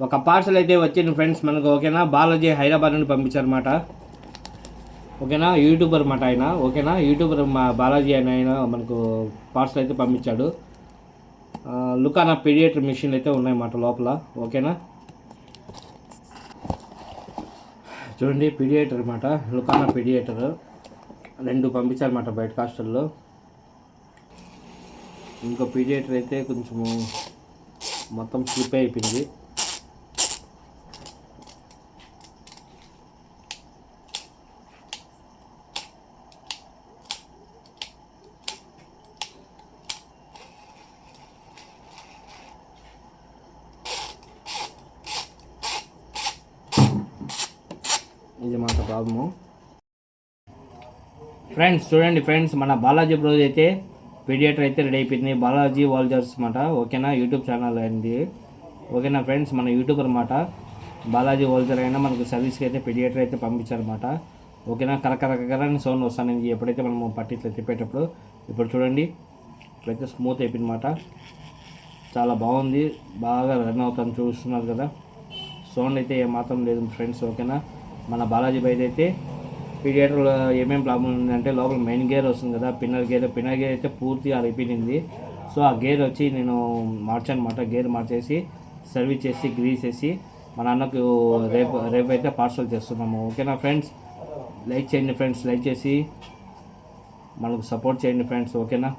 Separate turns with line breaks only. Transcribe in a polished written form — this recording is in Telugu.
ఒక పార్సల్ అయితే వచ్చింది ఫ్రెండ్స్ మనకు. ఓకేనా, బాలాజీ హైదరాబాద్ నుండి పంపించారన్నమాట. ఓకేనా, యూట్యూబర్ అన్నమాట ఆయన. ఓకేనా, యూట్యూబర్ మా బాలాజీ ఆయన మనకు పార్సల్ అయితే పంపించాడు. లుకానా పీడియేటర్ మిషన్ అయితే ఉన్నాయన్నమాట లోపల. ఓకేనా, చూడండి పీడియేటర్ అనమాట, లుకానా పీడియేటర్ 2 పంపించారన్నమాట బయట హాస్టల్లో. ఇంకో పీడియేటర్ అయితే కొంచెము మొత్తం స్లిప్ అయిపోయింది. ఇది మాట ప్రాబ్లము ఫ్రెండ్స్. చూడండి ఫ్రెండ్స్, మన బాలాజీ బ్రోజ్ అయితే పీడియేటర్ అయితే రెడీ అయిపోయింది. బాలాజీ వాల్జర్స్ అన్నమాట. ఓకేనా, యూట్యూబ్ ఛానల్ అయింది. ఓకేనా ఫ్రెండ్స్, మన యూట్యూబర్ అన్నమాట బాలాజీ వాల్జర్ అయినా మనకు సర్వీస్కి అయితే పీడియేటర్ అయితే పంపించారన్నమాట. ఓకేనా, కరకరకరని సౌండ్ వస్తాను ఎప్పుడైతే మనము పట్టి ఇట్లా తిప్పేటప్పుడు. ఇప్పుడు చూడండి ఇట్లయితే స్మూత్ అయిపోయిందన్నమాట. చాలా బాగుంది, బాగా రన్ అవుతాను చూస్తున్నారు కదా. సౌండ్ అయితే ఏమాత్రం లేదు ఫ్రెండ్స్. ఓకేనా, మన బాలాజీ బైక్ అయితే పీడియేటర్లో ఏమేమి ప్రాబ్లం ఉందంటే లోపల మెయిన్ గేర్ వస్తుంది కదా, పిన్నర్ గేర్ అయితే పూర్తిగా అయిపోయింది. సో ఆ గేర్ వచ్చి నేను మార్చానమాట. గేర్ మార్చేసి సర్వీస్ చేసి గ్రీస్ వేసి మా నాన్నకు రేపు అయితే పార్సల్ చేస్తున్నాము. ఓకేనా ఫ్రెండ్స్, లైక్ చేయండి ఫ్రెండ్స్, లైక్ చేసి మనకు సపోర్ట్ చేయండి ఫ్రెండ్స్. ఓకేనా.